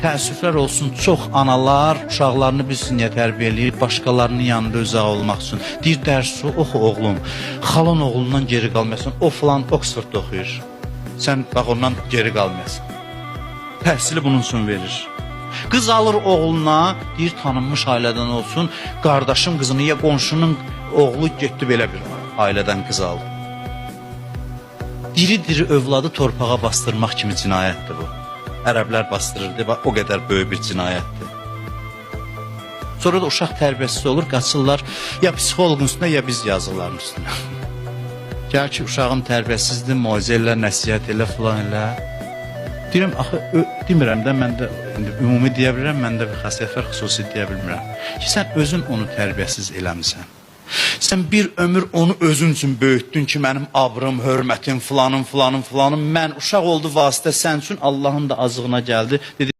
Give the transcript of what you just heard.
Təəssüflər olsun, çox analar uşaqlarını bilsin tərbiyə eləyir, başqalarının yanında özəq olmaq üçün. Deyir, dərsi oxu oğlum, xalan oğlundan geri qalmasın, o filan Oxfordda oxuyur. Sən bax ondan geri qalmasın. Təhsili bunun üçün verir. Qız alır oğluna, deyir tanınmış ailədən olsun, qardaşın qızını ya qonşunun oğlu getdi belə bir ailədən qız aldı. Diri-diri övladı torpağa bastırmaq kimi cinayətdir bu. Ərəblər bastırırdı, o qədər böyük bir cinayətdir. Sonra da uşaq tərbiyəsiz olur, qaçırlar ya psixoloqun üstünə, ya biz yazıların üstünə. Gəl ki, uşağın tərbiyəsizdir, moizə elə, nəsiyyət elə, filan elə. Deyirəm, axı, demirəm də, mən də ümumi deyə bilirəm, məndə bir xasiyyət var, xüsusi deyə bilmirəm. Ki, sən özün onu tərbiyəsiz eləmisən. Sən bir ömür onu özün üçün böyütdün ki, mənim abrım, hörmətim, filanım. Mən uşaq oldu vasitə sən üçün Allahın da azığına gəldi. Dedi,